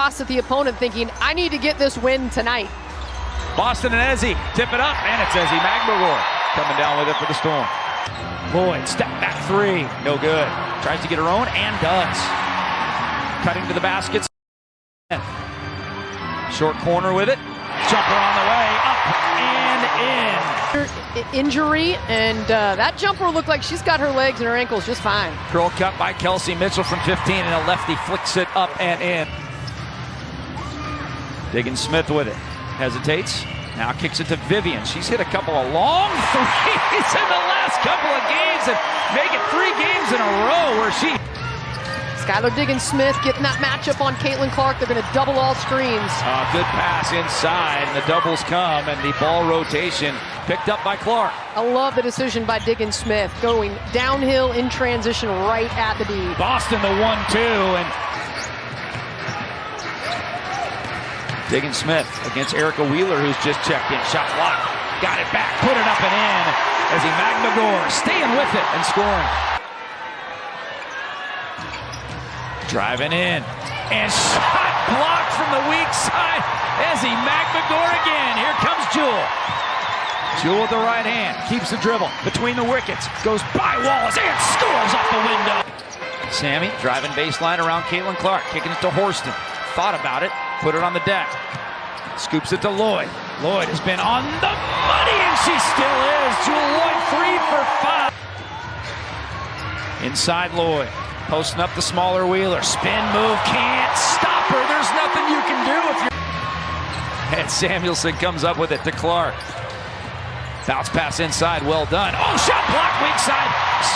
At the opponent thinking, I need to get this win tonight. Boston and Ezzy tip it up, and it's Ezzy Magmagor coming down with it for the Storm. Loyd, step back three, no good. Tries to get her own, and does. Cutting to the basket. Short corner with it. Jumper on the way, up and in. Injury, and that jumper looked like she's got her legs and her ankles just fine. Curl cut by Kelsey Mitchell from 15, and a lefty flicks it up and in. Diggins Smith with it. Hesitates. Now kicks it to Vivian. She's hit a couple of long threes in the last couple of games and make it 3 games in a row where she... Skylar Diggins Smith getting that matchup on Caitlyn Clark. They're going to double all screens. Good pass inside, and the doubles come, and the ball rotation picked up by Clark. I love the decision by Diggins Smith, going downhill in transition right at the D. Boston the 1-2, and Diggins Smith against Erica Wheeler, who's just checked in. Shot blocked. Got it back. Put it up and in. Ezzy Magmagor staying with it and scoring. Driving in. And shot blocked from the weak side. Ezzy Magmagor again. Here comes Jewell. Jewell with the right hand. Keeps the dribble between the wickets. Goes by Wallace and scores off the window. Sammy driving baseline around Caitlyn Clark. Kicking it to Horston. Thought about it. Put it on the deck. Scoops it to Loyd. Loyd has been on the money, and she still is. Jewell Loyd 3 for 5. Inside Loyd. Posting up the smaller Wheeler. Spin move. Can't stop her. There's nothing you can do if you're... And Samuelson comes up with it to Clark. Bounce pass inside. Well done. Oh, shot block weak side.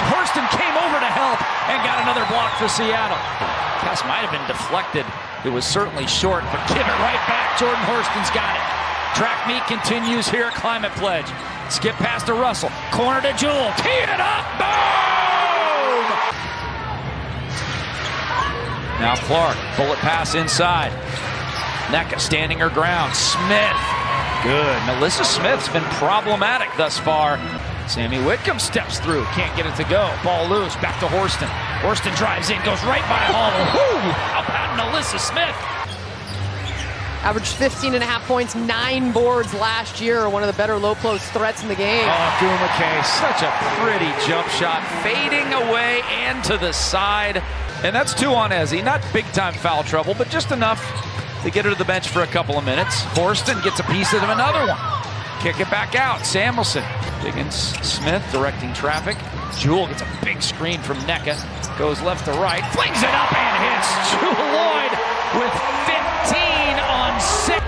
Horston came over to help and got another block for Seattle. Pass might have been deflected. It was certainly short, but give it right back. Jordan Horston's got it. Track meet continues here at Climate Pledge. Skip past to Russell. Corner to Jewell. Tee it up. Boom! Now Clark. Bullet pass inside. Nneka standing her ground. Smith. Good. Melissa Smith's been problematic thus far. Sammy Whitcomb steps through. Can't get it to go. Ball loose. Back to Horston. Horston drives in. Goes right by Hall. How about Melissa Smith? Averaged 15.5 points, 9 boards last year. One of the better low post threats in the game. Oh, Gumake. Such a pretty jump shot. Fading away and to the side. And that's 2 on Ezzy. Not big time foul trouble, but just enough to get her to the bench for a couple of minutes. Horston gets a piece of another one. Kick it back out. Samuelson. Diggins Smith directing traffic. Jewell gets a big screen from Nneka. Goes left to right. Flings it up and hits. Jewell Loyd with 15 on 6.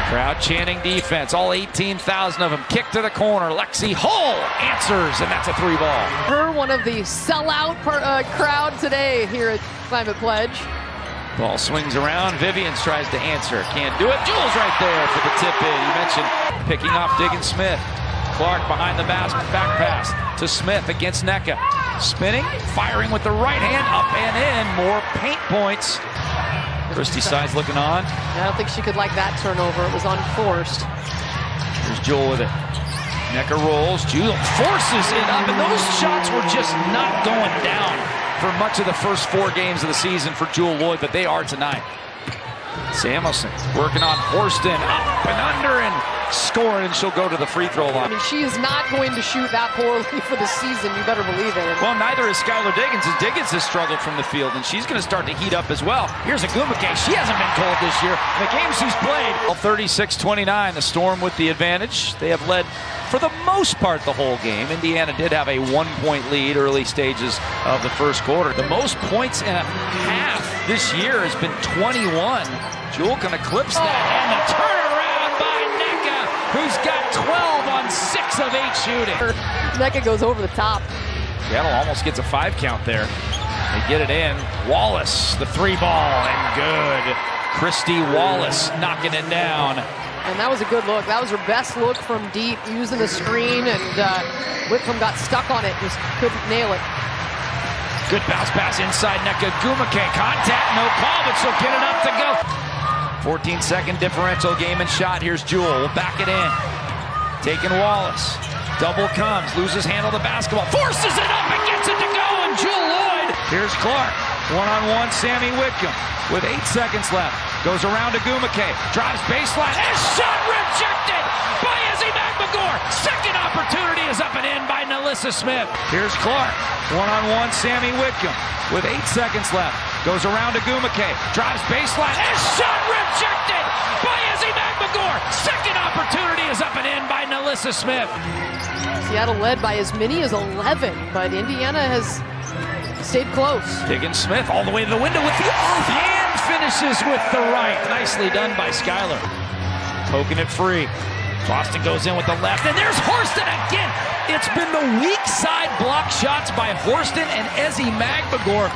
Crowd chanting defense. All 18,000 of them. Kick to the corner. Lexi Hull answers, and that's a 3 ball. Her one of the sellout crowd today here at Climate Pledge. Ball swings around. Vivian tries to answer. Can't do it. Jewell's right there for the tip in. You mentioned picking off Diggins Smith. Clark behind the basket. Back pass to Smith against Nneka. Spinning, firing with the right hand. Up and in. More paint points. Christy Sides looking on. I don't think she could like that turnover. It was unforced. Here's Jewell with it. Nneka rolls. Jewell forces it up. And those shots were just not going down for much of the first 4 games of the season for Jewell Loyd, but they are tonight. Samuelson working on Horston, up and under, and scoring, and she'll go to the free throw line. I mean, she is not going to shoot that poorly for the season, you better believe it. Well, neither is Skylar Diggins, as Diggins has struggled from the field, and she's going to start to heat up as well. Here's a Gumake. She hasn't been cold this year. The game she's played. 36-29, the Storm with the advantage. They have led for the most part the whole game. Indiana did have a 1-point lead early stages of the first quarter. The most points in a half this year has been 21. Jewell can eclipse that, and the turnaround by Nneka, who's got 12 on 6 of 8 shooting. Nneka goes over the top. Seattle almost gets a 5 count there. They get it in. Wallace, the 3 ball, and good. Christy Wallace knocking it down. And that was a good look. That was her best look from deep, using the screen, and Whitcomb got stuck on it, just couldn't nail it. Good bounce pass inside Nneka. Gumake, contact, no call, but she'll get it up to go. 14-second differential, game and shot. Here's Jewell. We'll back it in. Taking Wallace. Double comes, loses handle of the basketball, forces it up and gets it to go, and Jewell Loyd. Here's Clark. One-on-one, Sammy Whitcomb with 8 seconds left. Goes around to Gumake, drives baseline, and shot rejected by Ezzy McMagor. Second opportunity is up and in by Nalissa Smith. Here's Clark, one-on-one, Sammy Whitcomb with 8 seconds left. Goes around to Gumake, drives baseline, and shot rejected by Ezzy McMagor. Second opportunity is up and in by Nalissa Smith. Seattle led by as many as 11, but Indiana has stayed close. Diggins Smith all the way to the window with the offhand, finishes with the right. Nicely done by Skylar. Poking it free. Boston goes in with the left, and there's Horston again. It's been the weak side block shots by Horston and Ezzy McMagor.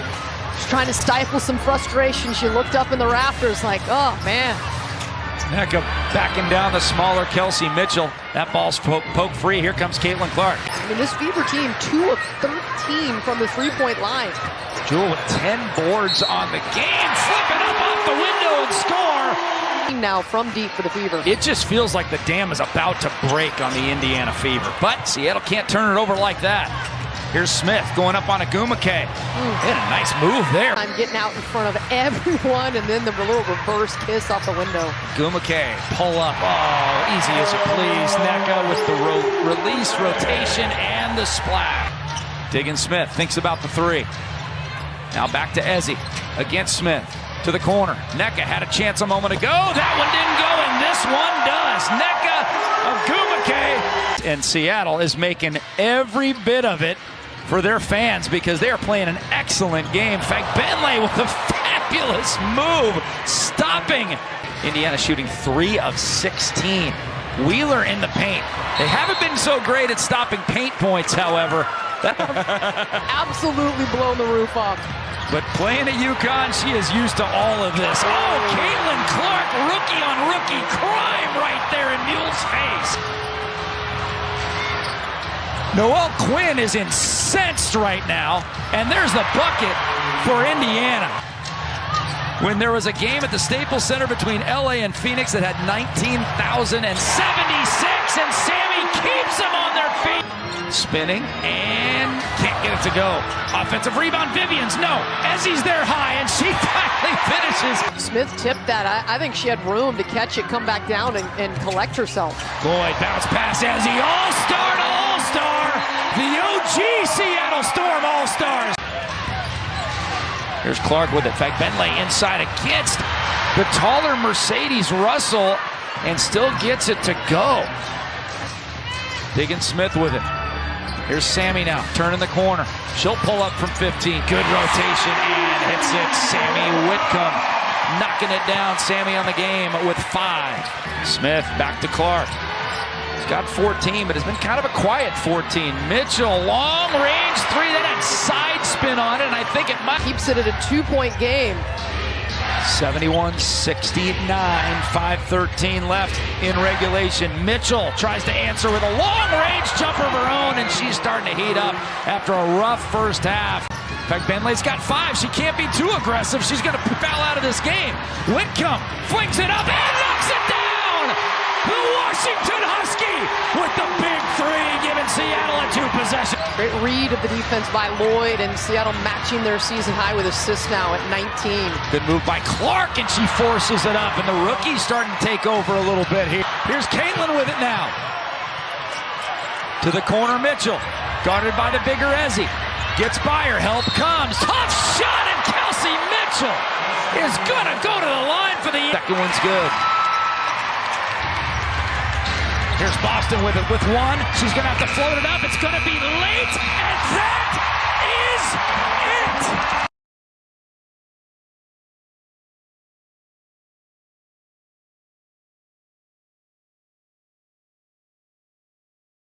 She's trying to stifle some frustration. She looked up in the rafters like, oh, man. Nneka backing down the smaller Kelsey Mitchell. That ball's poked free. Here comes Caitlyn Clark. I mean, this Fever team, 2 of 13 from the three-point line. Jewell with 10 boards on the game. Flip it up off the window and score. Now from deep for the Fever. It just feels like the dam is about to break on the Indiana Fever. But Seattle can't turn it over like that. Here's Smith going up on a Gumake. And a nice move there. I'm getting out in front of everyone, and then the little reverse kiss off the window. Gumake, pull up. Oh, easy as you please. Nneka with the release, rotation, and the splash. Diggins Smith thinks about the three. Now back to Ezzy against Smith. To the corner. Nneka had a chance a moment ago. That one didn't go, and this one does. Nneka of Gumake. And Seattle is making every bit of it for their fans because they are playing an excellent game. In fact, Bentley with a fabulous move, stopping. Indiana shooting 3 of 16. Wheeler in the paint. They haven't been so great at stopping paint points, however. Absolutely blown the roof off. But playing at UConn, she is used to all of this. Oh, Caitlyn Clark, rookie on rookie crime right there in Mule's face. Noelle Quinn is incensed right now, and there's the bucket for Indiana. When there was a game at the Staples Center between LA and Phoenix that had 19,076, and Sammy keeps them on their feet. Spinning and can't get it to go. Offensive rebound, Vivian's no. Ezzy's there high, and she finally finishes. Smith tipped that. I think she had room to catch it, come back down, and collect herself. Loyd bounce pass, Ezzy, all-star to all-star. The OG Seattle Storm All-Stars. Here's Clark with it. In fact, Bentley inside against the taller Mercedes Russell and still gets it to go. Diggins Smith with it. Here's Sammy now, turning the corner. She'll pull up from 15. Good rotation and hits it. Sammy Whitcomb knocking it down. Sammy on the game with 5. Smith back to Clark. He's got 14, but it's been kind of a quiet 14. Mitchell, long range 3, then a side spin on it, and I think it might. Keeps it at a 2-point game. 71-69, 5:13 left in regulation. Mitchell tries to answer with a long-range jumper of her own, and she's starting to heat up after a rough first half. In fact, Bentley's got 5. She can't be too aggressive. She's going to foul out of this game. Whitcomb flings it up and knocks it down! The Washington Husky with the big 3, giving Seattle a 2-possession. Great read of the defense by Loyd, and Seattle matching their season high with assists now at 19. Good move by Clark, and she forces it up, and the rookie's starting to take over a little bit here. Here's Caitlyn with it now. To the corner, Mitchell, guarded by the bigger Ezzy. Gets by her, help comes. Tough shot, and Kelsey Mitchell is gonna go to the line for the second one's good. Here's Boston with it with 1. She's gonna have to float it up. It's gonna be late, and that is